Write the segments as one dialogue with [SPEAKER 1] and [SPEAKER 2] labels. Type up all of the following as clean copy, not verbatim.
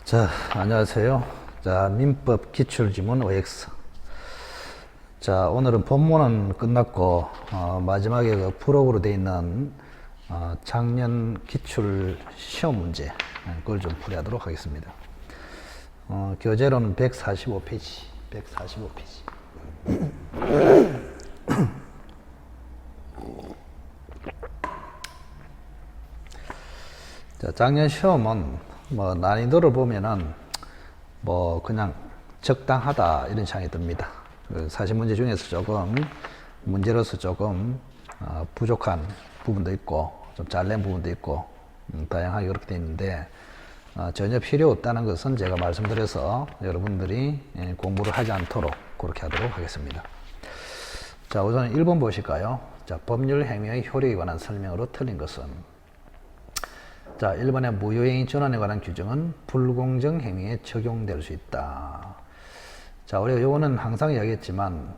[SPEAKER 1] 자, 안녕하세요. 자, 민법 기출지문 OX. 자, 오늘은 본문은 끝났고, 마지막에 그 프로그로 되어 있는, 작년 기출 시험 문제, 그걸 좀 풀이하도록 하겠습니다. 교재로는 145페이지, 145페이지. 자, 작년 시험은 뭐 난이도를 보면은 뭐 그냥 적당하다 이런 생각이 듭니다. 사실 문제 중에서 조금 문제로서 조금 부족한 부분도 있고 좀 잘낸 부분도 있고 다양하게 그렇게 되어 있는데 전혀 필요 없다는 것은 제가 말씀드려서 여러분들이 공부를 하지 않도록 그렇게 하도록 하겠습니다. 자, 우선 1번 보실까요? 자, 법률 행위의 효력에 관한 설명으로 틀린 것은. 자, 1번의 무효행위 전환에 관한 규정은 불공정 행위에 적용될 수 있다. 자, 우리가 요거는 항상 이야기했지만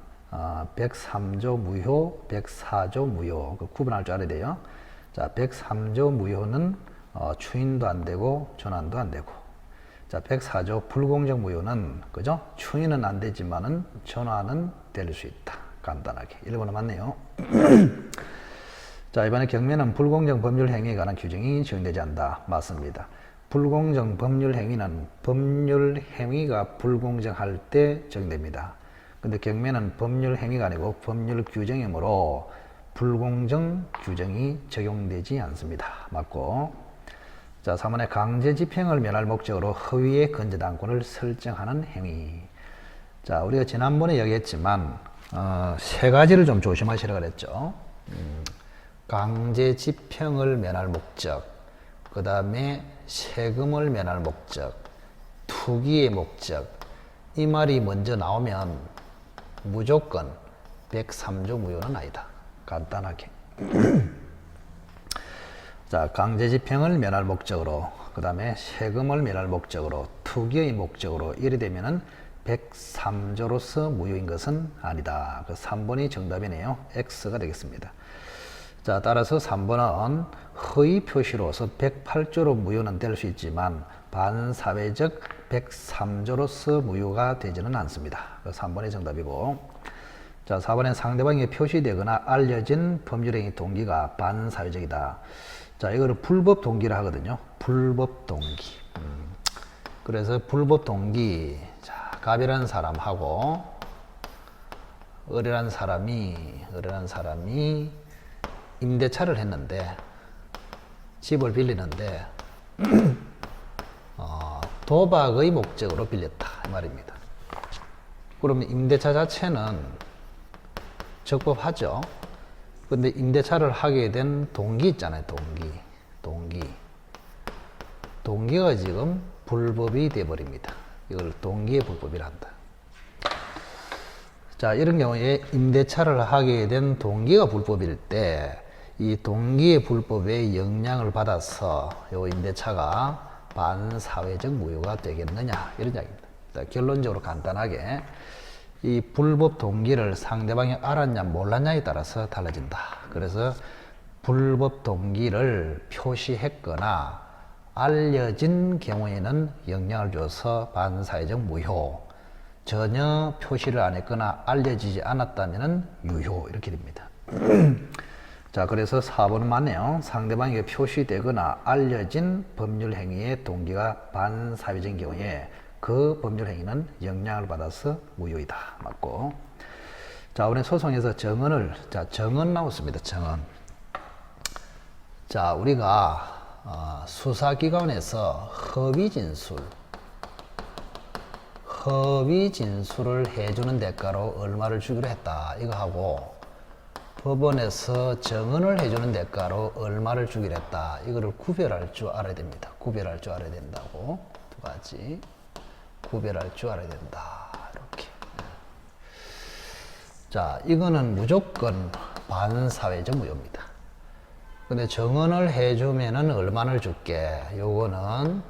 [SPEAKER 1] 103조 무효, 104조 무효 그 구분할 줄 알아야 돼요. 자, 103조 무효는 추인도 안 되고 전환도 안 되고, 자, 104조 불공정 무효는 그죠? 추인은 안 되지만은 전환은 될 수 있다. 간단하게 1번은 맞네요. 자, 이번에 경매는 불공정 법률 행위에 관한 규정이 적용되지 않는다. 맞습니다. 불공정 법률 행위는 법률 행위가 불공정할 때 적용됩니다. 근데 경매는 법률 행위가 아니고 법률 규정이므로 불공정 규정이 적용되지 않습니다. 맞고. 자, 3번에 강제 집행을 면할 목적으로 허위의 건재당권을 설정하는 행위. 자, 우리가 지난번에 이야기했지만 세 가지를 좀 조심하시라 그랬죠. 강제 집행을 면할 목적, 그 다음에 세금을 면할 목적, 투기의 목적, 이 말이 먼저 나오면 무조건 103조 무효는 아니다. 간단하게. 자, 강제 집행을 면할 목적으로, 그 다음에 세금을 면할 목적으로, 투기의 목적으로 이래 되면은 103조로서 무효인 것은 아니다. 그 3번이 정답이네요. X가 되겠습니다. 자, 따라서 3번은 허위 표시로서 108조로 무효는 될 수 있지만 반사회적 103조로서 무효가 되지는 않습니다. 3번이 정답이고, 자, 4번엔 상대방에게 표시되거나 알려진 법률행위 동기가 반사회적이다. 자, 이거를 불법 동기라 하거든요. 불법 동기. 그래서 불법 동기, 자, 갑이라는 사람하고 을이라는 사람이 임대차를 했는데, 집을 빌리는데 도박의 목적으로 빌렸다 이 말입니다. 그러면 임대차 자체는 적법하죠. 근데 임대차를 하게 된 동기 있잖아요. 동기가 지금 불법이 되어버립니다. 이걸 동기의 불법이란다. 자, 이런 경우에 임대차를 하게 된 동기가 불법일 때 이 동기의 불법에 영향을 받아서 요 임대차가 반사회적 무효가 되겠느냐 이런 이야기입니다. 자, 결론적으로 간단하게 이 불법 동기를 상대방이 알았냐 몰랐냐에 따라서 달라진다. 그래서 불법 동기를 표시했거나 알려진 경우에는 영향을 줘서 반사회적 무효, 전혀 표시를 안 했거나 알려지지 않았다면 유효 이렇게 됩니다. 자, 그래서 4번은 맞네요. 상대방에게 표시되거나 알려진 법률 행위의 동기가 반사회적인 경우에 그 법률 행위는 영향을 받아서 무효이다. 맞고. 자, 이번에 소송에서 정언을, 자, 정언 나왔습니다. 정언. 자, 우리가 수사기관에서 허위 진술을 해주는 대가로 얼마를 주기로 했다. 이거 하고 법원에서 정언을 해주는 대가로 얼마를 주기로 했다. 이거를 구별할 줄 알아야 됩니다. 구별할 줄 알아야 된다고. 두 가지. 구별할 줄 알아야 된다. 이렇게. 자, 이거는 무조건 반사회적 무효입니다. 근데 정언을 해주면은 얼마를 줄게. 요거는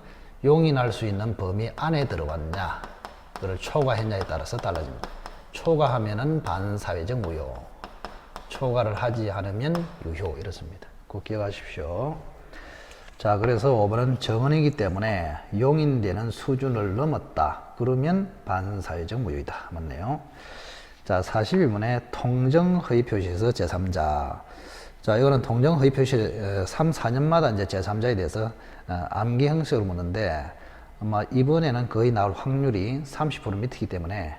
[SPEAKER 1] 용인할 수 있는 범위 안에 들어왔냐, 그걸 초과했냐에 따라서 달라집니다. 초과하면은 반사회적 무효, 초과를 하지 않으면 유효 이렇습니다. 꼭 기억하십시오. 자, 그래서 5번은 정언이기 때문에 용인되는 수준을 넘었다. 그러면 반사회적 무효이다. 맞네요. 자, 42번에 통정허위 표시에서 제3자. 자, 이거는 통정허위 표시 3, 4년마다 이제 제3자에 대해서 암기 형식으로 묻는데 아마 이번에는 거의 나올 확률이 30% 밑이기 때문에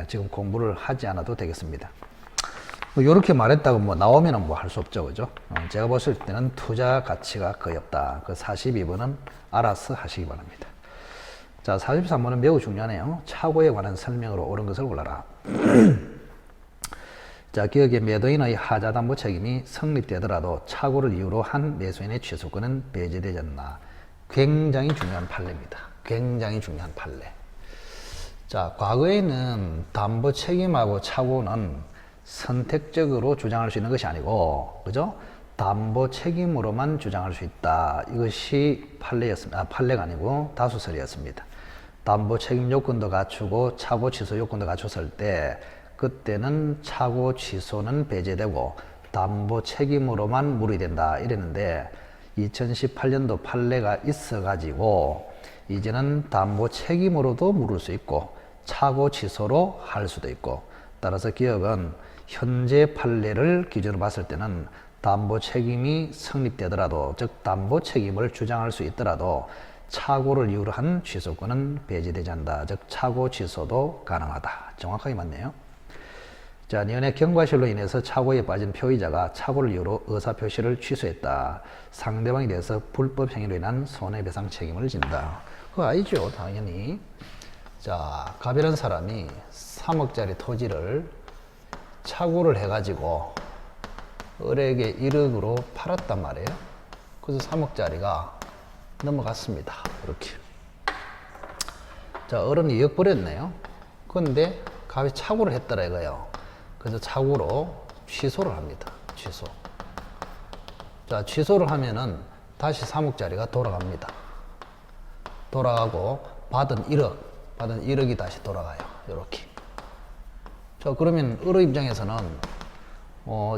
[SPEAKER 1] 지금 공부를 하지 않아도 되겠습니다. 뭐 이렇게 말했다고 뭐 나오면은 뭐 할 수 없죠, 그죠? 제가 봤을 때는 투자 가치가 거의 없다. 그 42번은 알아서 하시기 바랍니다. 자, 43번은 매우 중요하네요. 착오에 관한 설명으로 옳은 것을 골라라. 자, 기업의 매도인의 하자담보 책임이 성립되더라도 착오를 이유로 한 매수인의 취소권은 배제되지 않나. 굉장히 중요한 판례입니다. 굉장히 중요한 판례. 자, 과거에는 담보 책임하고 착오는 선택적으로 주장할 수 있는 것이 아니고, 그죠? 담보 책임으로만 주장할 수 있다. 이것이 판례였습니다. 판례가 아니고 다수설이었습니다. 담보 책임 요건도 갖추고 착오 취소 요건도 갖췄을 때 그때는 착오 취소는 배제되고 담보 책임으로만 물어야 된다 이랬는데 2018년도 판례가 있어 가지고 이제는 담보 책임으로도 물을 수 있고 착오 취소로 할 수도 있고, 따라서 기업은 현재 판례를 기준으로 봤을 때는 담보 책임이 성립되더라도, 즉 담보 책임을 주장할 수 있더라도 착오를 이유로 한 취소권은 배제되지 않는다. 즉 착오 취소도 가능하다. 정확하게 맞네요. 자, 니은의 경과실로 인해서 착오에 빠진 표의자가 착오를 이유로 의사표시를 취소했다. 상대방에 대해서 불법 행위로 인한 손해배상 책임을 진다. 그거 아니죠, 당연히. 자, 갑이라는 사람이 3억짜리 토지를 착오를 해가지고 을에게 1억으로 팔았단 말이에요. 그래서 3억짜리가 넘어갔습니다. 이렇게. 자, 을은 2억 버렸네요. 그런데 갑이 착오를 했더라 이거예요. 그래서 착오로 취소를 합니다. 취소. 자, 취소를 하면은 다시 3억짜리가 돌아갑니다. 돌아가고 받은 1억이 다시 돌아가요. 이렇게. 자, 그러면 을의 입장에서는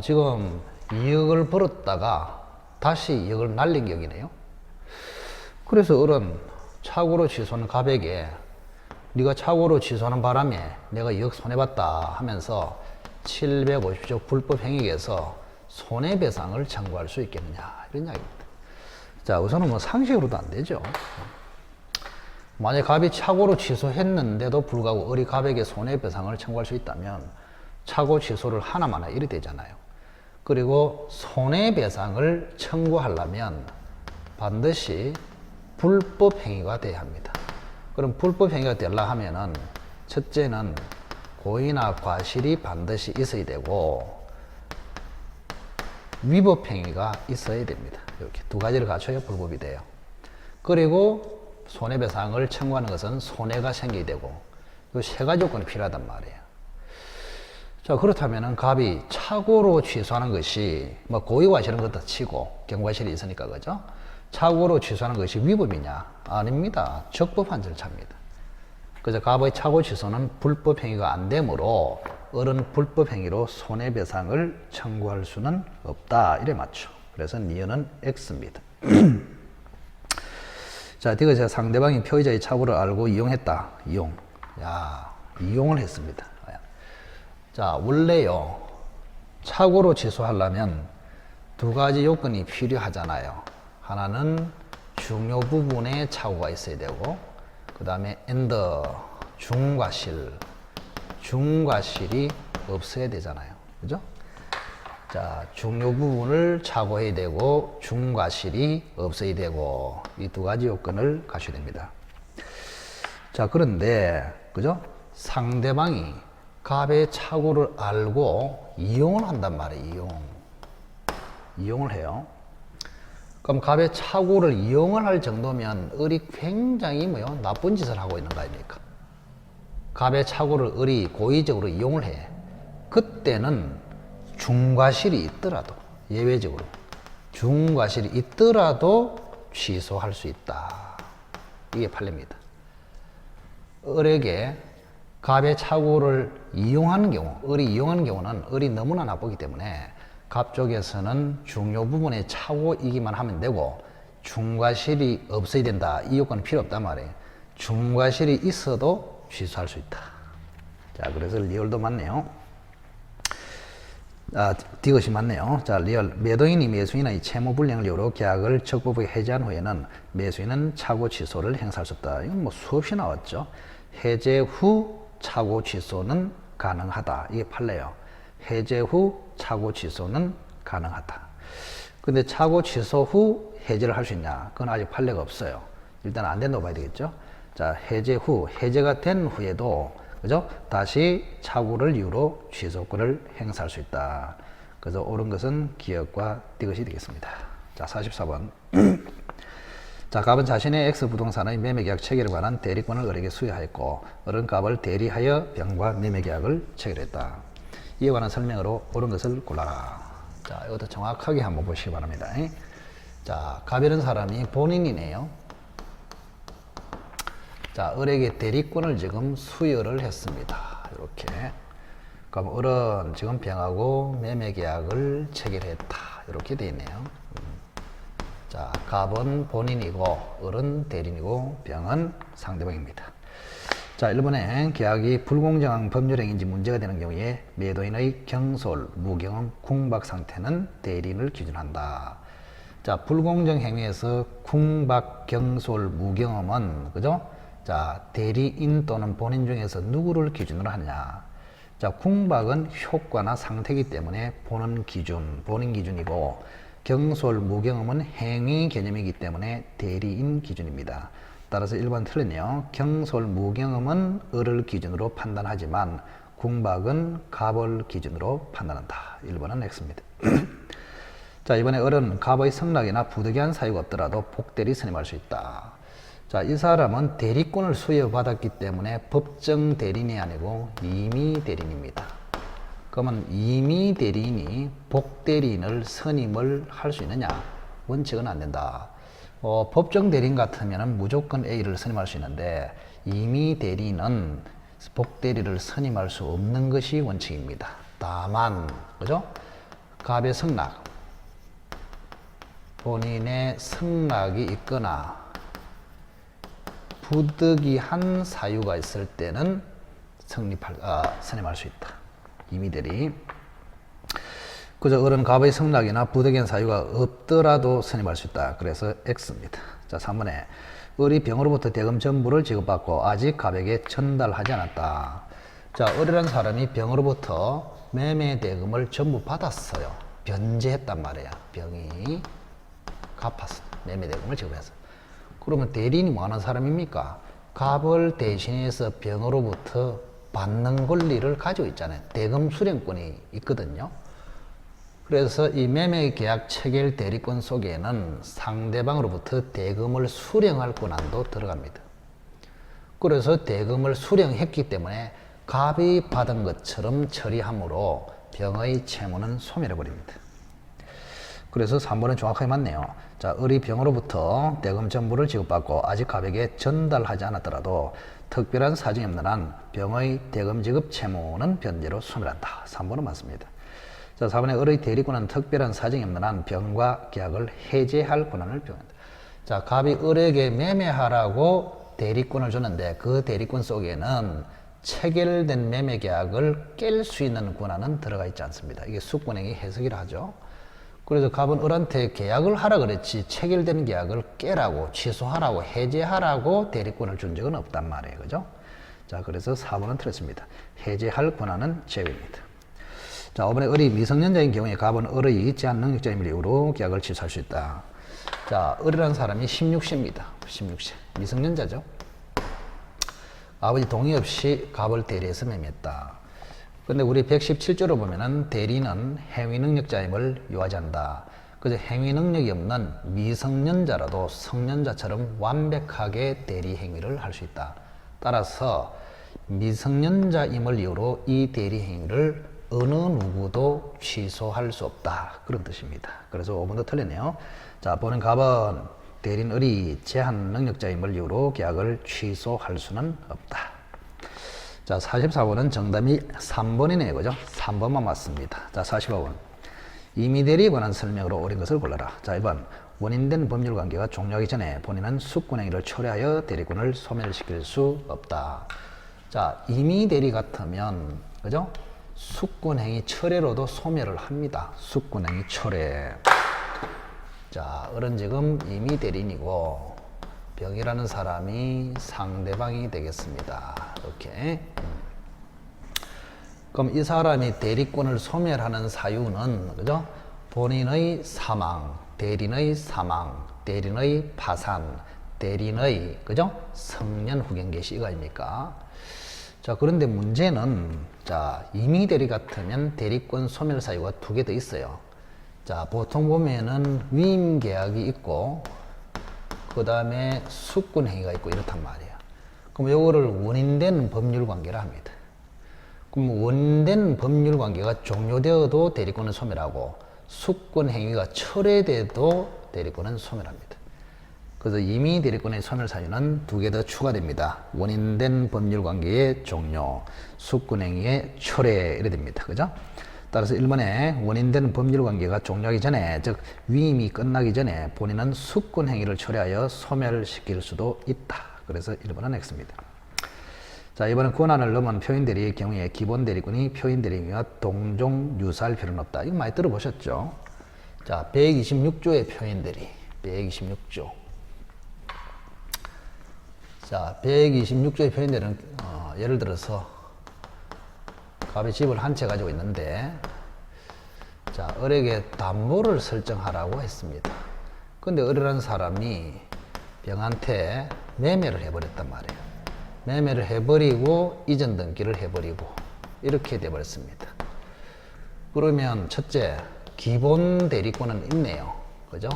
[SPEAKER 1] 지금 2억을 벌었다가 다시 2억을 날린 격이네요. 그래서 을은 착오로 취소한 갑에게 네가 착오로 취소하는 바람에 내가 2억 손해봤다 하면서 750조 불법 행위에서 손해배상을 청구할 수 있겠느냐, 이런 이야기입니다. 자, 우선은 뭐 상식으로도 안 되죠. 만약 갑이 착오로 취소했는데도 불구하고 을이 갑에게 손해배상을 청구할 수 있다면 착오 취소를 하나만 이래 되잖아요. 그리고 손해배상을 청구하려면 반드시 불법 행위가 돼야 합니다. 그럼 불법 행위가 되려 하면은 첫째는 고의나 과실이 반드시 있어야 되고 위법 행위가 있어야 됩니다. 이렇게 두 가지를 갖춰야 불법이 돼요. 그리고 손해배상을 청구하는 것은 손해가 생겨야 되고, 이 세 가지 조건이 필요하단 말이에요. 자, 그렇다면은 갑이 착오로 취소하는 것이 뭐 고의 과실은 그렇다 치고 경과실이 있으니까, 그죠? 착오로 취소하는 것이 위법이냐? 아닙니다. 적법한 절차입니다. 그래서 갑의 착오 취소는 불법 행위가 안 되므로 을은 불법 행위로 손해배상을 청구할 수는 없다. 이래 맞죠. 그래서 니은은 X입니다. 자, 뒤에서 상대방이 표의자의 착오를 알고 이용했다. 이용. 야, 이용을 했습니다. 자, 원래요, 착오로 취소하려면 두 가지 요건이 필요하잖아요. 하나는 중요 부분에 착오가 있어야 되고, 그 다음에 중과실이 없어야 되잖아요. 그죠? 자, 중요 부분을 착오해야 되고 중과실이 없어야 되고, 이 두 가지 요건을 갖춰야 됩니다. 자, 그런데 그죠? 상대방이 갑의 착오를 알고 이용을 한단 말이에요. 이용을 해요. 그럼 갑의 착오를 이용을 할 정도면 을이 굉장히 나쁜 짓을 하고 있는 거 아닙니까? 갑의 착오를 을이 고의적으로 이용을 해. 그때는 중과실이 있더라도, 예외적으로 중과실이 있더라도 취소할 수 있다. 이게 판례입니다. 을에게 갑의 착오를 이용하는 경우, 을이 이용하는 경우는 을이 너무나 나쁘기 때문에 갑 쪽에서는 중요 부분에 착오이기만 하면 되고 중과실이 없어야 된다. 이 요건은 필요 없단 말이에요. 중과실이 있어도 취소할 수 있다. 자, 그래서 리얼도 맞네요. 디귿이 맞네요. 자, 리얼. 매도인이 매수인의 채무 불이행을 이유로 계약을 적법하게 해제한 후에는 매수인은 차고 취소를 행사할 수 없다. 이건 뭐 수없이 나왔죠. 해제 후 차고 취소는 가능하다. 이게 판례예요. 해제 후 차고 취소는 가능하다. 근데 차고 취소 후 해제를 할 수 있냐? 그건 아직 판례가 없어요. 일단 안 된다고 봐야 되겠죠. 자, 해제 후, 해제가 된 후에도 그죠? 다시 차고를 이유로 취소권을 행사할 수 있다. 그래서 옳은 것은 기역과 디귿이 되겠습니다. 자, 44번. 자, 갑은 자신의 X 부동산의 매매계약 체결에 관한 대리권을 을에게 수여하였고 을은 갑을 대리하여 병과 매매계약을 체결했다. 이에 관한 설명으로 옳은 것을 골라라. 자, 이것도 정확하게 한번 보시기 바랍니다. 자, 갑이라는 사람이 본인이네요. 자, 을에게 대리권을 지금 수여를 했습니다. 이렇게. 그럼 을은 지금 병하고 매매계약을 체결했다. 이렇게 되어 있네요. 자, 갑은 본인이고 을은 대리인이고 병은 상대방입니다. 자, 1번에 계약이 불공정한 법률행위인지 문제가 되는 경우에 매도인의 경솔, 무경험, 궁박 상태는 대리인을 기준한다. 자, 불공정 행위에서 궁박, 경솔, 무경험은 그죠? 자, 대리인 또는 본인 중에서 누구를 기준으로 하냐? 자, 궁박은 효과나 상태이기 때문에 본인 기준이고 경솔, 무경험은 행위 개념이기 때문에 대리인 기준입니다. 따라서 1번 틀렸네요. 경솔, 무경험은 을을 기준으로 판단하지만 궁박은 갑을 기준으로 판단한다. 1번은 X입니다. 자, 이번에 을은 갑의 성락이나 부득이한 사유가 없더라도 복대리 선임할 수 있다. 자, 이 사람은 대리권을 수여받았기 때문에 법정 대리인이 아니고 임의 대리인입니다. 그러면 임의 대리인이 복대리인을 선임을 할 수 있느냐? 원칙은 안 된다. 법정 대리인 같으면 무조건 A를 선임할 수 있는데 임의 대리인은 복대리를 선임할 수 없는 것이 원칙입니다. 다만 그죠? 갑의 성락, 본인의 성락이 있거나 부득이한 사유가 있을 때는 선임할 수 있다. 임의 대리. 그저 을은 갑의 성락이나 부득이한 사유가 없더라도 선임할 수 있다. 그래서 X입니다. 자, 3번에 을이 병으로부터 대금 전부를 지급받고 아직 갑에게 전달하지 않았다. 자, 을이라는 사람이 병으로부터 매매 대금을 전부 받았어요. 변제했단 말이야. 병이 갚았어. 매매 대금을 지급했어. 그러면 대리인이 뭐 하는 사람입니까? 갑을 대신해서 병으로부터 받는 권리를 가지고 있잖아요. 대금 수령권이 있거든요. 그래서 이 매매계약 체결 대리권 속에는 상대방으로부터 대금을 수령할 권한도 들어갑니다. 그래서 대금을 수령했기 때문에 갑이 받은 것처럼 처리함으로 병의 채무는 소멸해버립니다. 그래서 3번은 정확하게 맞네요. 자, 을이 병으로부터 대금 전부를 지급받고 아직 갑에게 전달하지 않았더라도 특별한 사정이 없는 한 병의 대금 지급 채무는 변제로 소멸한다. 3번은 맞습니다. 자, 4번에 을의 대리권은 특별한 사정이 없는 한 병과 계약을 해제할 권한을 표현한다. 자, 갑이 을에게 매매하라고 대리권을 줬는데 그 대리권 속에는 체결된 매매 계약을 깰 수 있는 권한은 들어가 있지 않습니다. 이게 수권행위 해석이라 하죠. 그래서 갑은 을한테 계약을 하라 그랬지 체결된 계약을 깨라고 취소하라고 해제하라고 대리권을 준 적은 없단 말이에요. 그죠? 자, 그래서 4번은 틀렸습니다. 해제할 권한은 제외입니다. 자, 5번에 을이 미성년자인 경우에 갑은 을의 제한 능력자임을 이유로 계약을 취소할 수 있다. 자, 을이라는 사람이 16세입니다. 16세. 미성년자죠. 아버지 동의 없이 갑을 대리해서 매매했다. 근데 우리 117조로 보면은 대리는 행위 능력자임을 요하지 않는다. 그래서 행위 능력이 없는 미성년자라도 성년자처럼 완벽하게 대리 행위를 할 수 있다. 따라서 미성년자임을 이유로 이 대리 행위를 어느 누구도 취소할 수 없다. 그런 뜻입니다. 그래서 5번도 틀렸네요. 자, 보는 갑은 대리인 을이 제한 능력자임을 이유로 계약을 취소할 수는 없다. 자, 44번은 정답이 3번이네요. 그죠? 3번만 맞습니다. 자, 45번. 임의 대리에 관한 설명으로 옳은 것을 골라라. 자, 1번. 원인된 법률관계가 종료하기 전에 본인은 숙군행위를 초래하여 대리권을 소멸시킬 수 없다. 자, 임의대리 같으면 그죠? 숙군행위 철회로도 소멸을 합니다. 숙군행위 철회. 자, 어른 지금 임의대리인이고 병이라는 사람이 상대방이 되겠습니다. 이렇게. 그럼 이 사람이 대리권을 소멸하는 사유는 그죠? 본인의 사망, 대리인의 사망, 대리인의 파산, 대리인의 그죠? 성년 후견 개시 이거 아닙니까? 자, 그런데 문제는 자, 임의대리 같으면 대리권 소멸 사유가 두 개 더 있어요. 자, 보통 보면은 위임 계약이 있고 그 다음에 숙군 행위가 있고 이렇단 말이에요. 그럼 요거를 원인된 법률 관계라 합니다. 그럼 원인된 법률 관계가 종료되어도 대리권은 소멸하고 숙군 행위가 철회돼도 대리권은 소멸합니다. 그래서 임의 대리권의 소멸 사유는 두 개 더 추가됩니다. 원인된 법률 관계의 종료, 숙군 행위의 철회 이래 됩니다. 그죠? 따라서 1번에 원인된 법률 관계가 종료하기 전에, 즉 위임이 끝나기 전에 본인은 숙군 행위를 철회하여 소멸시킬 수도 있다. 그래서 1번은 X입니다. 자, 이번엔 권한을 넘은 표인대리의 경우에 기본 대리권이 표인 대리인과 동종 유사할 필요는 없다. 이거 많이 들어보셨죠? 자, 126조의 표인 대리, 126조. 자, 126조의 표인 대리는 예를 들어서 갑이 집을 한 채 가지고 있는데, 자, 을에게 담보를 설정하라고 했습니다. 근데 을이라는 사람이 병한테 매매를 해버렸단 말이에요. 매매를 해버리고 이전 등기를 해버리고 이렇게 돼버렸습니다. 그러면 첫째, 기본 대리권은 있네요. 그죠?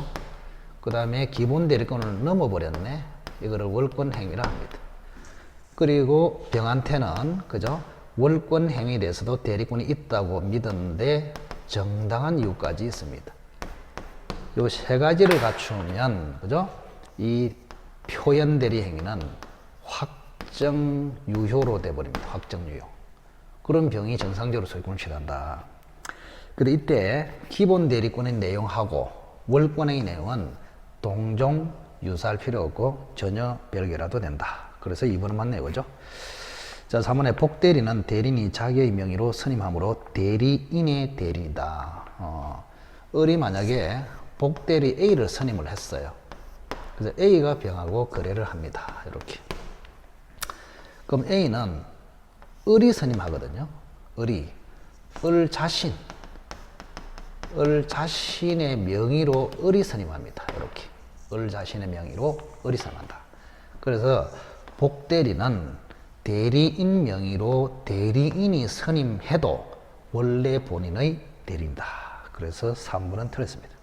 [SPEAKER 1] 그 다음에 기본 대리권을 넘어버렸네. 이거를 월권 행위라 합니다. 그리고 병한테는 그죠? 월권 행위에 대해서도 대리권이 있다고 믿었는데 정당한 이유까지 있습니다. 요 세 가지를 갖추면 그죠? 이 표현 대리 행위는 확정 유효로 돼버립니다. 확정 유효. 그런 병이 정상적으로 소유권을 취한다. 근데 이때 기본 대리권의 내용하고 월권의 내용은 동종 유사할 필요 없고 전혀 별개라도 된다. 그래서 2번은 맞네요. 그죠? 자, 3번에 복대리는 대리인이 자기의 명의로 선임함으로 대리인의 대리인이다. 을이 만약에 복대리 A를 선임을 했어요. 그래서 A가 병하고 거래를 합니다. 이렇게. 그럼 A는 을이 선임하거든요. 을 자신의 명의로 을이 선임합니다. 이렇게. 을 자신의 명의로 을이 선임한다. 그래서 복대리는 대리인 명의로 대리인이 선임해도 원래 본인의 대리인다. 그래서 3번은 틀렸습니다.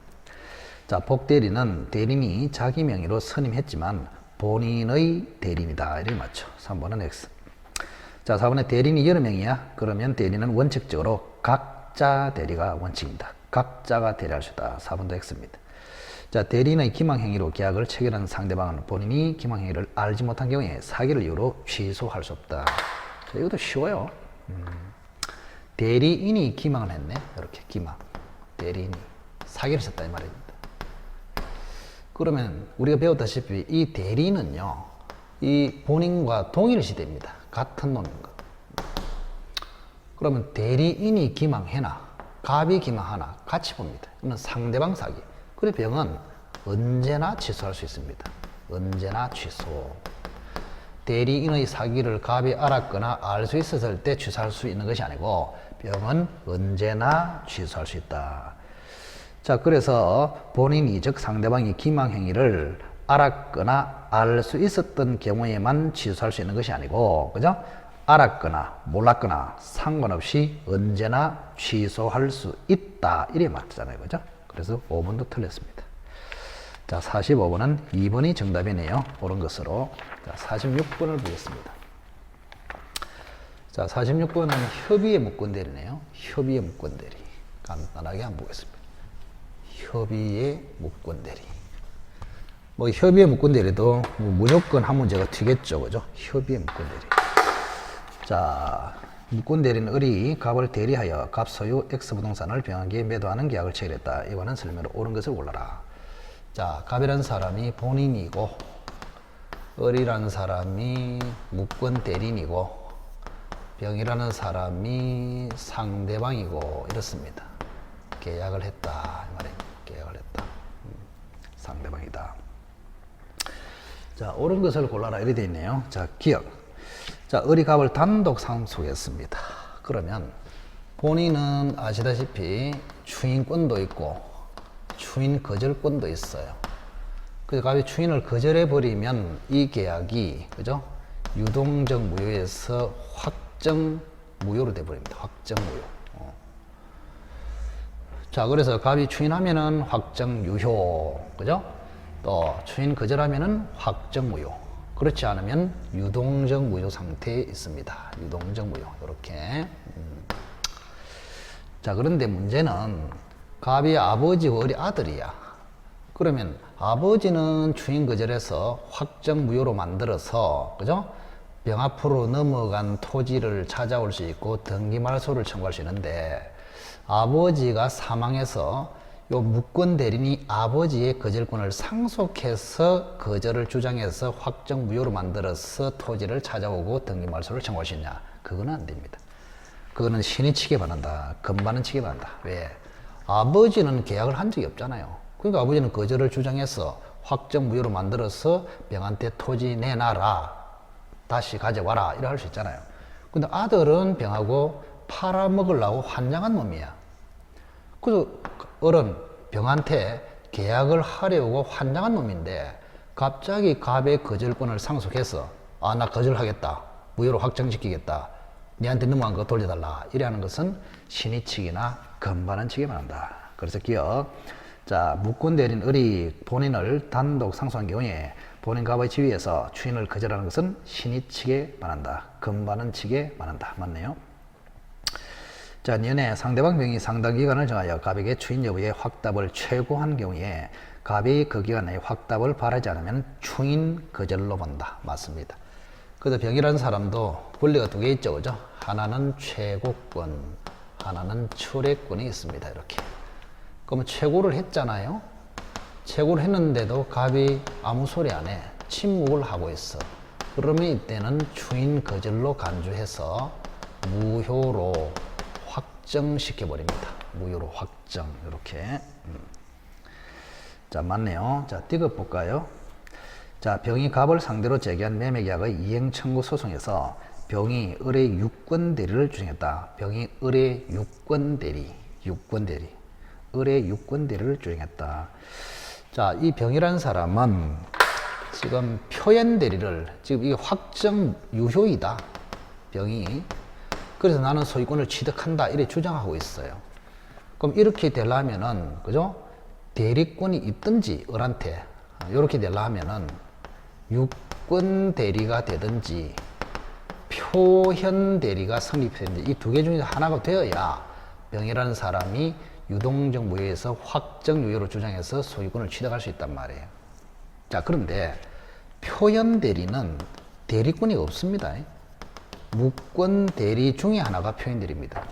[SPEAKER 1] 자, 복대리는 대리인이 자기 명의로 선임했지만 본인의 대리인이다. 이렇게 맞죠. 3번은 X. 자, 4번에 대리인이 여러 명이야. 그러면 대리는 원칙적으로 각자 대리가 원칙입니다. 각자가 대리할 수 있다. 4번도 X입니다. 자, 대리인의 기망행위로 계약을 체결한 상대방은 본인이 기망행위를 알지 못한 경우에 사기를 이유로 취소할 수 없다. 자, 이것도 쉬워요. 대리인이 기망을 했네. 이렇게 기망. 대리인이 사기를 쳤다 이 말입니다. 그러면 우리가 배웠다시피 이 대리인은요, 이 본인과 동일 시대입니다. 같은 놈인 거. 그러면 대리인이 기망해나 갑이 기망하나 같이 봅니다. 이건 상대방 사기. 그래 병은 언제나 취소할 수 있습니다. 언제나 취소. 대리인의 사기를 갑이 알았거나 알 수 있었을 때 취소할 수 있는 것이 아니고 병은 언제나 취소할 수 있다. 자, 그래서 본인이 즉 상대방이 기망행위를 알았거나 알 수 있었던 경우에만 취소할 수 있는 것이 아니고, 그죠? 알았거나 몰랐거나 상관없이 언제나 취소할 수 있다. 이래 맞잖아요. 그죠? 그래서 5번도 틀렸습니다. 자, 45번은 2번이 정답이네요. 옳은 것으로. 자, 46번을 보겠습니다. 자, 46번은 협의의 무권대리네요. 협의의 무권대리. 간단하게 한번 보겠습니다. 협의의 무권대리. 뭐 협의의 무권대리도 뭐 무조건 한 문제가 튀겠죠. 그죠? 협의의 무권대리. 자, 무권대리는 을이 갑을 대리하여 갑 소유 X 부동산을 병한기에 매도하는 계약을 체결했다. 이거는 설명으로 옳은 것을 골라라. 자, 갑이라는 사람이 본인이고, 을이라는 사람이 무권 대리인이고, 병이라는 사람이 상대방이고, 이렇습니다. 계약을 했다. 이 말입니다. 계약을 했다. 상대방이다. 자, 옳은 것을 골라라. 이렇게 되어 있네요. 자, 기억. 자, 을이 갑을 단독 상속했습니다. 그러면 본인은 아시다시피 추인권도 있고 추인 거절권도 있어요. 그래서 갑이 추인을 거절해 버리면 이 계약이 그죠? 유동적 무효에서 확정 무효로 돼 버립니다. 확정 무효. 자, 그래서 갑이 추인하면은 확정 유효. 그죠? 또 추인 거절하면은 확정 무효. 그렇지 않으면 유동적 무효 상태에 있습니다. 유동적 무효. 이렇게. 자, 그런데 문제는 갑이 아버지고 을이 아들이야. 그러면 아버지는 추인 거절해서 확정 무효로 만들어서 그죠? 병 앞으로 넘어간 토지를 찾아올 수 있고 등기 말소를 청구할 수 있는데 아버지가 사망해서 요 무권 대리인이 아버지의 거절권을 상속해서 거절을 주장해서 확정 무효로 만들어서 토지를 찾아오고 등기 말소를 청구할 수 있냐? 그거는 안 됩니다. 그거는 신이 치게 반한다. 금반은 치게 반한다. 왜? 아버지는 계약을 한 적이 없잖아요. 그러니까 아버지는 거절을 주장해서 확정 무효로 만들어서 병한테 토지 내놔라. 다시 가져와라. 이래 할 수 있잖아요. 근데 아들은 병하고 팔아먹으려고 환장한 놈이야. 그래서 어른 병한테 계약을 하려고 환장한 놈인데 갑자기 갑의 거절권을 상속해서 아, 나 거절하겠다. 무효로 확정시키겠다. 니한테 넘어간 거 돌려달라. 이래 하는 것은 신이치기나 금반환치기만 한다. 그래서 기억. 자, 무권 대리인 을이 본인을 단독 상속한 경우에 본인 갑의 지위에서 추인을 거절하는 것은 신이치게만 한다. 금반환치게만 한다. 맞네요. 자, 년에 상대방 병이 상당 기간을 정하여 갑에게 추인 여부에 확답을 최고한 경우에 갑이 그 기간 내에 확답을 바라지 않으면 추인 거절로 본다. 맞습니다. 그래서 병이라는 사람도 권리가 두 개 있죠. 그죠? 하나는 최고권, 하나는 철회권이 있습니다. 이렇게. 그러면 최고를 했잖아요. 최고를 했는데도 갑이 아무 소리 안 해. 침묵을 하고 있어. 그러면 이때는 추인 거절로 간주해서 무효로 확정시켜 버립니다. 무효로 확정. 이렇게. 자, 맞네요. 자, 띠급 볼까요? 자, 병이 갑을 상대로 제기한 매매계약의 이행 청구 소송에서 병이 을의 유권 대리를 주장했다. 병이 을의 유권 대리, 을의 유권 대리를 주장했다. 자, 이 병이라는 사람은 지금 표현 대리를 지금 이게 확정 유효이다. 병이. 그래서 나는 소유권을 취득한다. 이렇게 주장하고 있어요. 그럼 이렇게 되려면은, 그죠? 대리권이 있든지, 을한테. 이렇게 되려면은, 유권 대리가 되든지, 표현 대리가 성립되든지, 이 두 개 중에서 하나가 되어야 병이라는 사람이 유동적 무효에서 확정 유효로 주장해서 소유권을 취득할 수 있단 말이에요. 자, 그런데 표현 대리는 대리권이 없습니다. 무권 대리 중에 하나가 표현 대리입니다.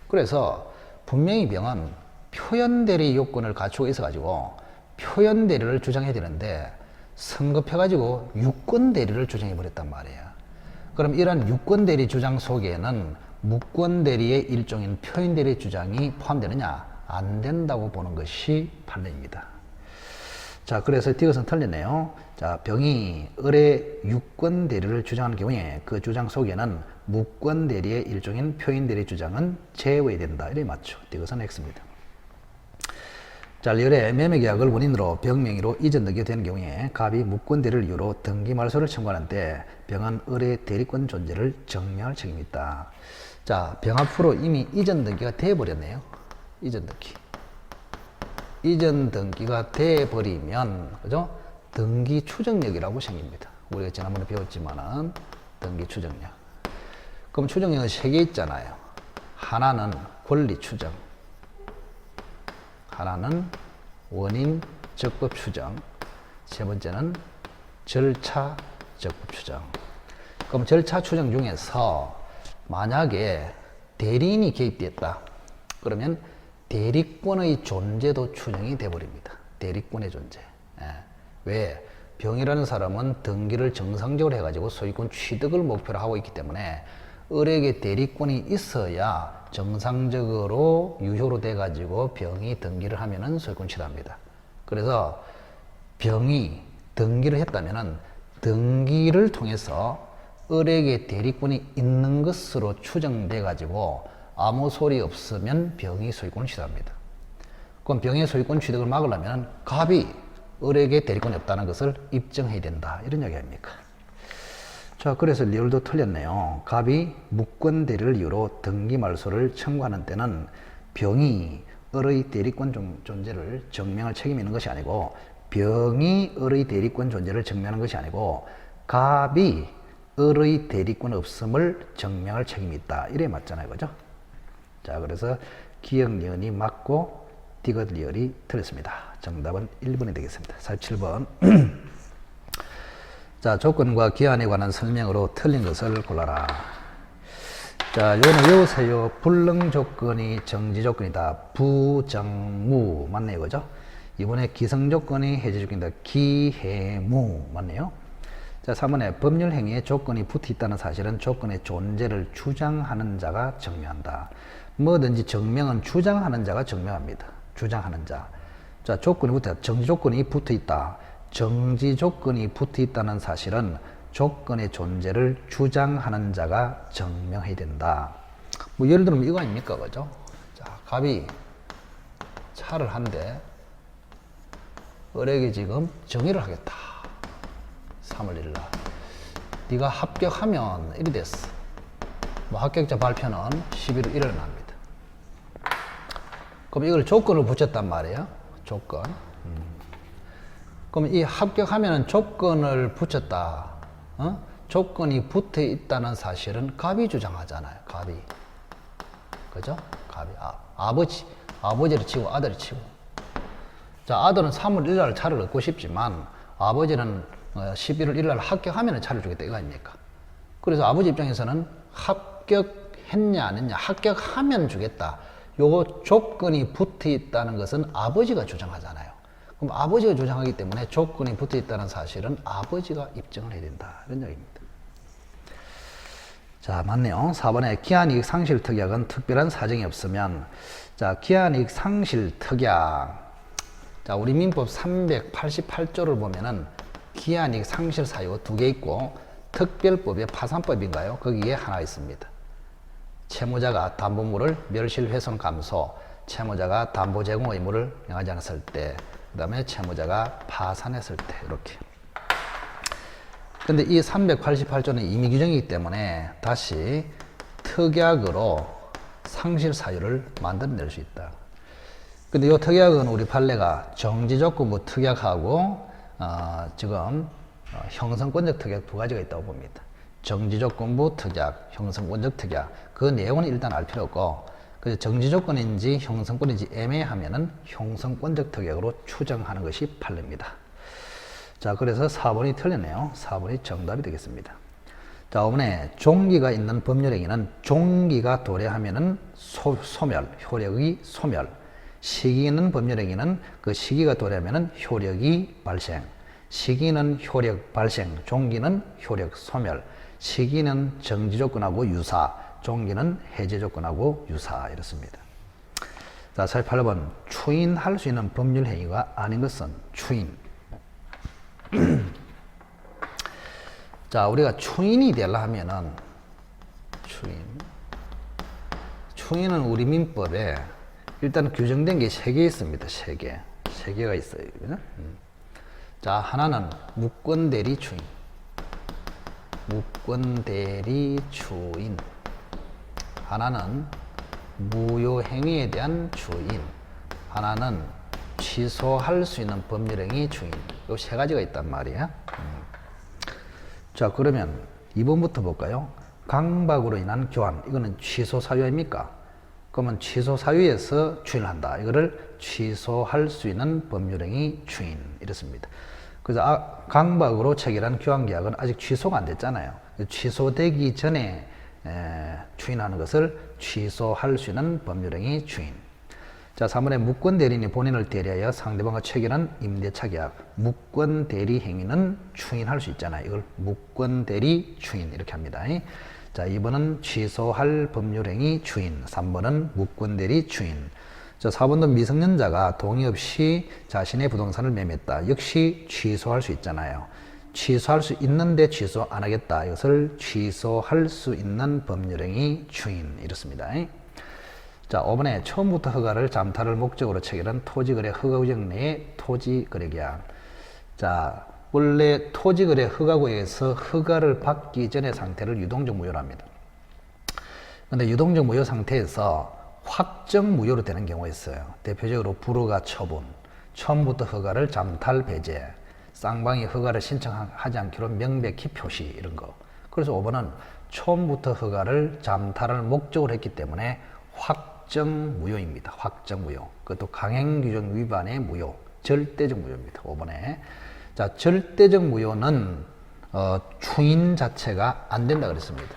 [SPEAKER 1] 그래서 분명히 병은 표현 대리 요건을 갖추고 있어 가지고 표현 대리를 주장해야 되는데 성급해 가지고 유권 대리를 주장해 버렸단 말이에요. 그럼 이런 유권 대리 주장 속에는 무권 대리의 일종인 표현 대리 주장이 포함되느냐? 안 된다고 보는 것이 판례입니다. 자, 그래서 디귿은 틀리네요. 자, 병이 을의 유권 대리를 주장하는 경우에 그 주장 속에는 무권 대리의 일종인 표현 대리 주장은 제외된다. 이래 맞죠. 디귿은 X입니다. 자, 을의 매매계약을 원인으로 병 명의로 이전 등기가 되는 경우에 갑이 무권 대리를 이유로 등기 말소를 청구하는데 병은 을의 대리권 존재를 증명할 책임이 있다. 자, 병 앞으로 이미 이전 등기가 되어버렸네요. 이전 등기. 이전 등기가 돼버리면, 그죠? 등기 추정력이라고 생깁니다. 우리가 지난번에 배웠지만은, 등기 추정력. 그럼 추정력은 3개 있잖아요. 하나는 권리 추정. 하나는 원인 적법 추정. 세 번째는 절차 적법 추정. 그럼 절차 추정 중에서 만약에 대리인이 개입됐다. 그러면 대리권의 존재도 추정이 돼버립니다. 대리권의 존재. 왜? 병이라는 사람은 등기를 정상적으로 해가지고 소유권 취득을 목표로 하고 있기 때문에 을에게 대리권이 있어야 정상적으로 유효로 돼가지고 병이 등기를 하면은 소유권 취득합니다. 그래서 병이 등기를 했다면은 등기를 통해서 을에게 대리권이 있는 것으로 추정돼 가지고 아무 소리 없으면 병이 소유권을 취득합니다. 그럼 병의 소유권 취득을 막으려면 갑이 을에게 대리권이 없다는 것을 입증해야 된다. 이런 이야기 아닙니까? 자, 그래서 리얼도 틀렸네요. 갑이 무권 대리를 이유로 등기 말소를 청구하는 때는 병이 을의 대리권 존재를 증명할 책임이 있는 것이 아니고 병이 을의 대리권 존재를 증명하는 것이 아니고 갑이 을의 대리권 없음을 증명할 책임이 있다. 이래 맞잖아요. 그죠? 자, 그래서 기역 리언이 맞고 디귿 리얼이 틀렸습니다. 정답은 1번이 되겠습니다. 47번. 자, 조건과 기한에 관한 설명으로 틀린 것을 골라라. 자, 요거는 외우세요. 불능 조건이 정지 조건이다. 부정무 맞네요. 그죠? 이번에 기성 조건이 해제 조건이다. 기해무 맞네요. 자, 3번에 법률 행위에 조건이 붙어 있다는 사실은 조건의 존재를 주장하는 자가 증명한다. 뭐든지 증명은 주장하는 자가 증명합니다. 주장하는 자. 자, 조건이 붙어 있다. 정지 조건이 붙어 있다. 정지 조건이 붙어 있다는 사실은 조건의 존재를 주장하는 자가 증명해야 된다. 뭐 예를 들면 이거 아닙니까? 그죠? 자, 갑이 차를 한대 을에게 지금 정의를 하겠다. 3월 1일 날. 네가 합격하면 이리 됐어. 뭐 합격자 발표는 11월 1일 납니다. 그럼 이걸 조건을 붙였단 말이에요. 조건. 그럼 이 합격하면 조건을 붙였다. 조건이 붙어 있다는 사실은 갑이 주장하잖아요. 갑이. 그죠? 갑이. 아버지를 치고 아들을 치고. 자, 아들은 3월 1일 날 차를 얻고 싶지만 아버지는 11월 1일 날 합격하면 차를 주겠다. 이거 아닙니까? 그래서 아버지 입장에서는 합격했냐 안 했냐. 합격하면 주겠다. 요거 조건이 붙어 있다는 것은 아버지가 주장하잖아요. 그럼 아버지가 주장하기 때문에 조건이 붙어 있다는 사실은 아버지가 입증을 해야 된다. 이런 얘기입니다. 자, 맞네요. 4번에 기한이익 상실 특약은 특별한 사정이 없으면, 자, 기한이익 상실 특약. 자, 우리 민법 388조를 보면은 기한이익 상실 사유가 2개 있고 특별법의 파산법인가요? 거기에 하나 있습니다. 채무자가 담보물을 멸실 훼손 감소, 채무자가 담보 제공 의무를 명하지 않았을 때, 그 다음에 채무자가 파산했을 때, 이렇게. 근데 이 388조는 임의 규정이기 때문에 다시 특약으로 상실 사유를 만들어낼 수 있다. 근데 이 특약은 우리 판례가 정지조건부 특약하고 지금 형성권적 특약 2가지가 있다고 봅니다. 정지조건부 특약, 형성권적 특약. 그 내용은 일단 알 필요 없고, 그래서 정지조건인지 형성권인지 애매하면은 형성권적 특약으로 추정하는 것이 판례입니다. 자, 그래서 4번이 틀렸네요. 4번이 정답이 되겠습니다. 자, 5번에 종기가 있는 법률행위는 종기가 도래하면은 소멸, 효력이 소멸. 시기 있는 법률행위는 그 시기가 도래하면은 효력이 발생. 시기는 효력 발생, 종기는 효력 소멸. 시기는 정지 조건하고 유사, 종기는 해제 조건하고 유사. 이렇습니다. 자, 48번. 추인할 수 있는 법률 행위가 아닌 것은 추인. 자, 우리가 추인이 되려 하면은 추인은 우리 민법에 일단 규정된 게 3개 있습니다. 3개가 있어요. 자, 하나는 무권대리 추인. 무권대리 추인. 하나는 무효행위에 대한 추인. 하나는 취소할 수 있는 법률행위 추인. 요 3가지가 있단 말이야. 자, 그러면 2번부터 볼까요? 강박으로 인한 교환. 이거는 취소 사유입니까? 그러면 취소 사유에서 추인을 한다. 이거를 취소할 수 있는 법률행위 추인. 이렇습니다. 그래서 강박으로 체결한 교환계약은 아직 취소가 안 됐잖아요. 취소되기 전에 추인하는 것을 취소할 수 있는 법률행위 추인. 자, 3번에 무권 대리인이 본인을 대리하여 상대방과 체결한 임대차 계약. 무권 대리 행위는 추인할 수 있잖아요. 이걸 무권 대리 추인 이렇게 합니다. 자, 2번은 취소할 법률 행위 추인. 3번은 무권 대리 추인. 자, 4번도 미성년자가 동의 없이 자신의 부동산을 매매했다. 역시 취소할 수 있잖아요. 취소할 수 있는데 취소 안 하겠다. 이것을 취소할 수 있는 법률행위 추인 이렇습니다. 자, 5번에 처음부터 허가를 잠탈을 목적으로 체결한 토지거래 허가구역 내의 토지거래계약. 자, 원래 토지거래 허가구역에서 허가를 받기 전의 상태를 유동적 무효로 합니다. 근데 유동적 무효 상태에서 확정 무효로 되는 경우가 있어요. 대표적으로 불허가 처분, 처음부터 허가를 잠탈 배제, 쌍방이 허가를 신청하지 않기로 명백히 표시 이런 거. 그래서 5번은 처음부터 허가를 잠탈을 목적으로 했기 때문에 확정 무효입니다. 확정 무효. 그것도 강행규정 위반의 무효, 절대적 무효입니다. 5번에. 자, 절대적 무효는 추인 자체가 안 된다 그랬습니다.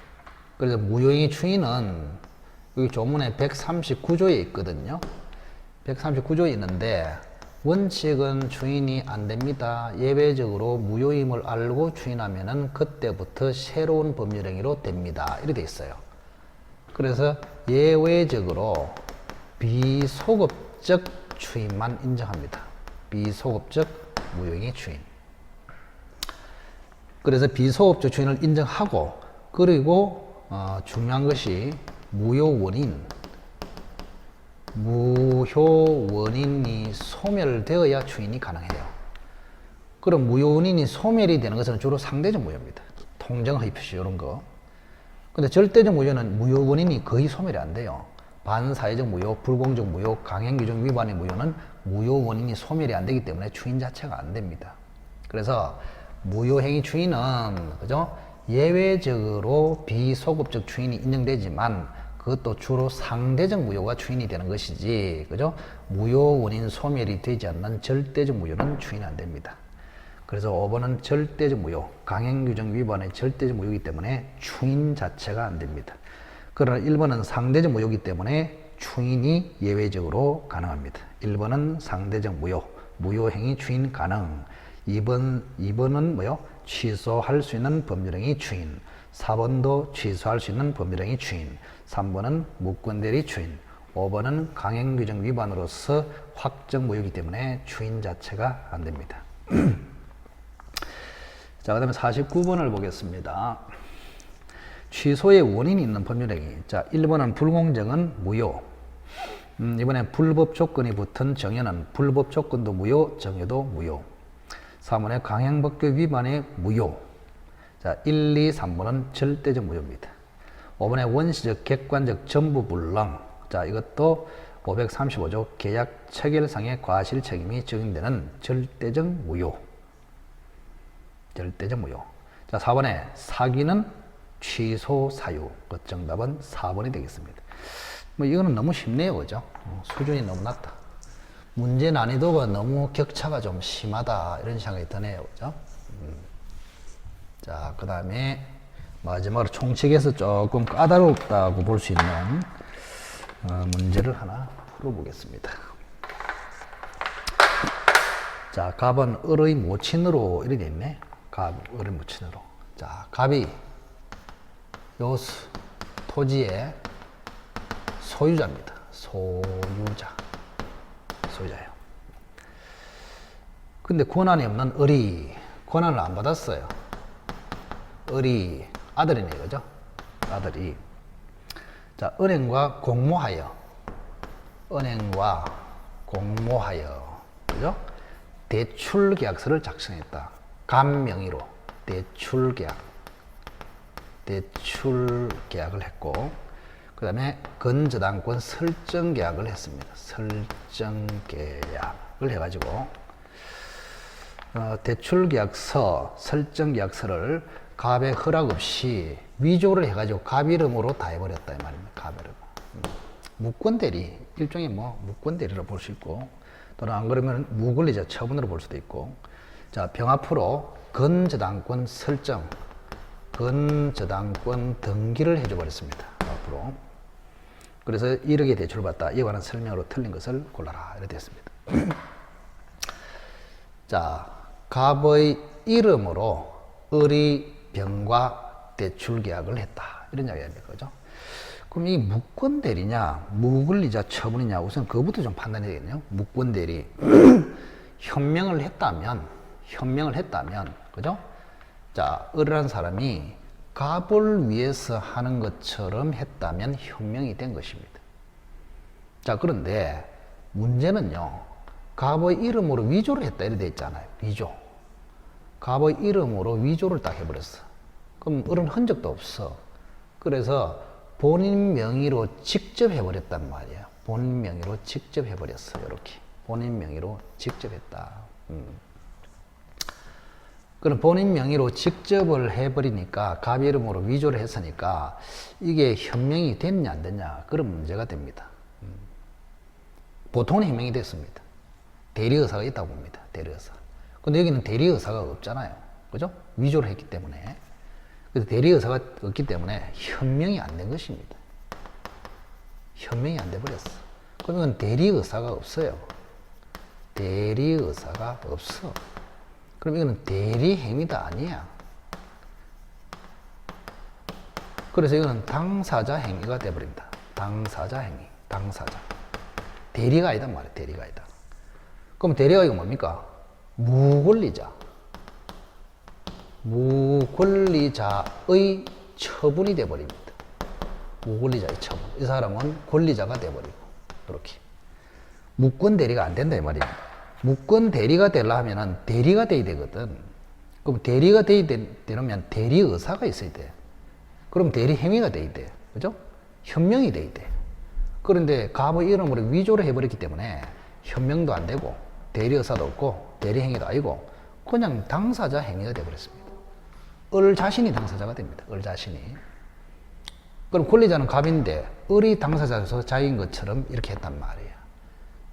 [SPEAKER 1] 그래서 무효행위 추인은 여기 조문에 139조에 있거든요. 139조에 있는데 원칙은 추인이 안 됩니다. 예외적으로 무효임을 알고 추인하면은 그때부터 새로운 법률행위로 됩니다. 이렇게 돼 있어요. 그래서 예외적으로 비소급적 추인만 인정합니다. 비소급적 무효행위 추인. 그래서 비소급적 추인을 인정하고, 그리고 중요한 것이 무효 원인이 소멸되어야 추인이 가능해요. 그럼 무효 원인이 소멸이 되는 것은 주로 상대적 무효입니다. 통정 허위 표시 이런 거. 근데 절대적 무효는 무효 원인이 거의 소멸이 안 돼요. 반사회적 무효, 불공정 무효, 강행규정 위반의 무효는 무효 원인이 소멸이 안 되기 때문에 추인 자체가 안 됩니다. 그래서 무효행위 추인은 그죠? 예외적으로 비소급적 추인이 인정되지만 그것도 주로 상대적 무효가 추인이 되는 것이지, 그죠? 무효 원인 소멸이 되지 않는 절대적 무효는 추인이 안 됩니다. 그래서 5번은 절대적 무효, 강행규정 위반의 절대적 무효이기 때문에 추인 자체가 안 됩니다. 그러나 1번은 상대적 무효이기 때문에 추인이 예외적으로 가능합니다. 1번은 상대적 무효, 무효행위 추인 가능. 2번은 뭐요? 취소할 수 있는 법률행위 추인. 4번도 취소할 수 있는 법률행위 추인. 3번은 무권대리 추인. 5번은 강행규정 위반으로서 확정 무효이기 때문에 추인 자체가 안 됩니다. 자, 그 다음에 49번을 보겠습니다. 취소의 원인이 있는 법률행위. 자, 1번은 불공정은 무효. 이번에 불법 조건이 붙은 정여는 불법 조건도 무효, 정여도 무효. 3번에 강행법규 위반의 무효. 자, 1, 2, 3번은 절대적 무효입니다. 5번에 원시적, 객관적 전부 불능. 자, 이것도 535조 계약 체결상의 과실 책임이 적용되는 절대적 무효. 절대적 무효. 자, 4번에 사기는 취소 사유. 그 정답은 4번이 되겠습니다. 뭐 이거는 너무 쉽네요, 그죠? 수준이 너무 낮다. 문제 난이도가 너무 격차가 좀 심하다 이런 생각이 드네요, 그죠? 자, 그 다음에 마지막으로 총칙에서 조금 까다롭다고 볼 수 있는 문제를 하나 풀어보겠습니다. 자, 갑은 을의 모친으로 이렇게 있네. 갑, 을의 모친으로. 자, 갑이 요 토지의 소유자입니다. 소유자예요. 근데 권한이 없는 을이 권한을 안 받았어요. 을이 아들이네, 그죠? 아들이. 자, 은행과 공모하여, 그죠? 대출 계약서를 작성했다. 갑 명의로 대출 계약을 했고, 그 다음에 건저당권 설정 계약을 했습니다. 설정 계약을 해가지고, 대출 계약서, 설정 계약서를 갑의 허락 없이 위조를 해가지고 갑 이름으로 다 해버렸다 이 말입니다. 갑 이름. 무권대리, 일종의 뭐 무권대리로 볼 수 있고, 또는 안 그러면 무권리자 처분으로 볼 수도 있고. 자, 병합으로 건저당권 설정, 건저당권 등기를 해줘 버렸습니다. 앞으로. 그래서 1억의 대출을 받다. 이에 관한 설명으로 틀린 것을 골라라. 이렇게 됐습니다. 자, 갑의 이름으로 을이 병과 대출 계약을 했다. 이런 이야기입니다. 그죠? 그럼 이 무권대리냐, 무권리자 처분이냐, 우선 그것부터 좀 판단해야 되겠네요. 무권대리. 현명을 했다면, 그죠? 자, 을이라는 사람이 갑을 위해서 하는 것처럼 했다면 현명이 된 것입니다. 자, 그런데 문제는요, 갑의 이름으로 위조를 했다. 이렇게 돼 있잖아요. 위조. 갑의 이름으로 위조를 딱 해버렸어. 그럼 을은 흔적도 없어. 그래서 본인 명의로 직접 해버렸단 말이에요. 본인 명의로 직접 해버렸어. 이렇게. 본인 명의로 직접 했다. 그럼 본인 명의로 직접을 해버리니까 갑 이름으로 위조를 했으니까 이게 현명이 됐냐 안 됐냐 그런 문제가 됩니다. 보통은 현명이 됐습니다. 대리의사가 있다고 봅니다. 대리의사. 근데 여기는 대리의사가 없잖아요. 그죠? 위조를 했기 때문에. 그래서 대리의사가 없기 때문에 현명이 안 된 것입니다. 현명이 안 돼 버렸어. 그러면 대리의사가 없어요. 대리의사가 없어. 그럼 이거는 대리행위가 아니야. 그래서 이거는 당사자 행위가 돼버립니다. 당사자 행위. 당사자. 대리가 아니다 말이야. 대리가 아니다. 그럼 대리가 이거 뭡니까? 무권리자. 무권리자의 처분이 돼버립니다. 무권리자의 처분. 이 사람은 권리자가 돼버리고. 이렇게. 무권 대리가 안 된다 이 말이야. 무권 대리가 되려 하면은 대리가 돼야 되거든. 그럼 대리가 되려면 대리의사가 있어야 돼. 그럼 대리행위가 돼야 돼. 그죠? 현명이 돼야 돼. 그런데 갑의 이름으로 위조를 해버렸기 때문에 현명도 안 되고 대리의사도 없고 대리행위도 아니고 그냥 당사자 행위가 되어버렸습니다. 을 자신이 당사자가 됩니다. 을 자신이. 그럼 권리자는 갑인데 을이 당사자로서 자기인 것처럼 이렇게 했단 말이에요.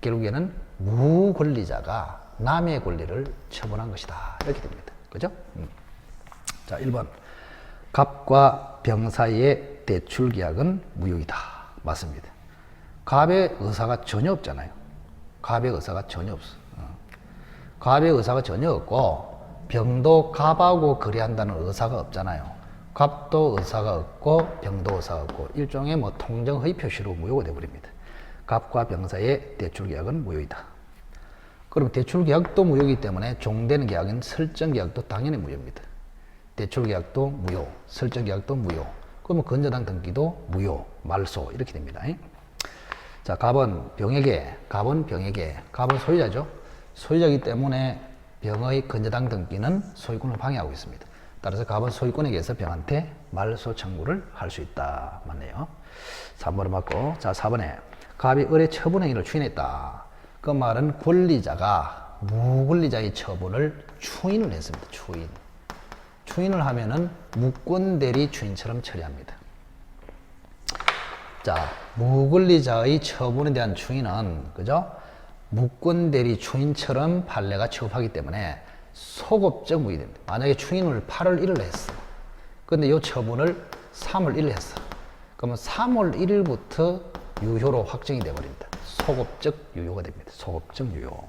[SPEAKER 1] 결국에는 무권리자가 남의 권리를 처분한 것이다. 이렇게 됩니다. 그죠? 자, 1번. 갑과 병 사이의 대출 계약은 무효이다. 맞습니다. 갑의 의사가 전혀 없잖아요. 갑의 의사가 전혀 없어. 갑의 의사가 전혀 없고 병도 갑하고 거래한다는 의사가 없잖아요. 갑도 의사가 없고 병도 의사가 없고 일종의 뭐 통정허위 표시로 무효가 되어버립니다. 갑과 병 사이의 대출 계약은 무효이다. 그럼 대출 계약도 무효이기 때문에 종되는 계약은 설정 계약도 당연히 무효입니다. 대출 계약도 무효, 설정 계약도 무효. 그러면 건저당 등기도 무효, 말소 이렇게 됩니다. 자, 갑은 병에게, 갑은 소유자죠. 소유자이기 때문에 병의 건저당 등기는 소유권을 방해하고 있습니다. 따라서 갑은 소유권에 의해서 병한테 말소 청구를 할 수 있다. 맞네요. 3번을 맞고. 자, 4번에 갑이 을의 처분 행위를 추인했다. 그 말은 권리자가 무권리자의 처분을 추인을 했습니다. 추인을 하면은 무권대리 추인처럼 처리합니다. 자, 무권리자의 처분에 대한 추인은, 그죠? 무권대리 추인처럼 판례가 취급하기 때문에 소급적 무효 됩니다. 만약에 추인을 8월 1일 했어. 근데 이 처분을 3월 1일 했어. 그러면 3월 1일부터 유효로 확정이 되어버립니다. 소급적 유효가 됩니다. 소급적 유효.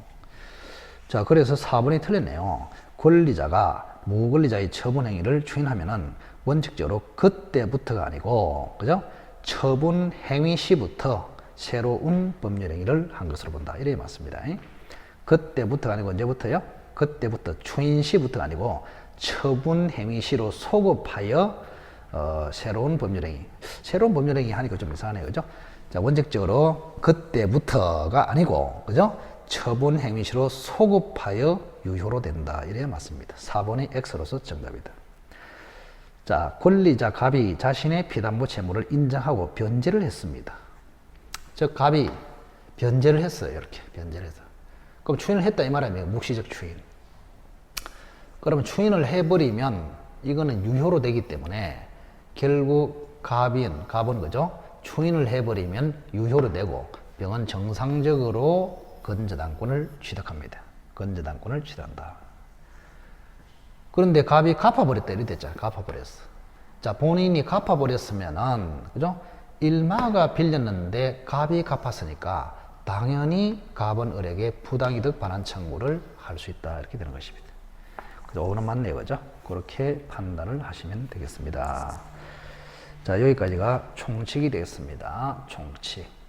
[SPEAKER 1] 자, 그래서 4번이 틀렸네요. 권리자가 무권리자의 처분 행위를 추인하면은 원칙적으로 그때부터가 아니고, 그죠? 처분 행위 시부터 새로운 법률 행위를 한 것으로 본다. 이래 맞습니다. 그때부터가 아니고 언제부터요? 그때부터 추인 시부터가 아니고 처분 행위 시로 소급하여 새로운 법률 행위. 새로운 법률 행위 하니까 좀 이상하네요. 그죠? 자, 원칙적으로 그때부터가 아니고, 그죠? 처분 행위 시로 소급하여 유효로 된다. 이래야 맞습니다. 4번이 X로서 정답이다. 자, 권리자 갑이 자신의 피담보 채무를 인정하고 변제를 했습니다. 즉, 갑이 변제를 했어요. 이렇게 변제를 해서. 그럼 추인을 했다 이 말이에요. 묵시적 추인. 그러면 추인을 해버리면 이거는 유효로 되기 때문에 결국 갑은 그죠? 추인을 해버리면 유효로 되고 병은 정상적으로 건저당권을 취득합니다. 건저당권을 취득한다. 그런데 갑이 갚아버렸다 이렇게 됐잖아요. 갚아버렸어. 자, 본인이 갚아버렸으면은, 그죠? 일마가 빌렸는데 갑이 갚았으니까 당연히 갑은 을에게 부당이득 반환 청구를 할 수 있다. 이렇게 되는 것입니다. 그래서 5는 맞네요. 그죠? 그렇게 판단을 하시면 되겠습니다. 자, 여기까지가 총칙이 되겠습니다. 총칙.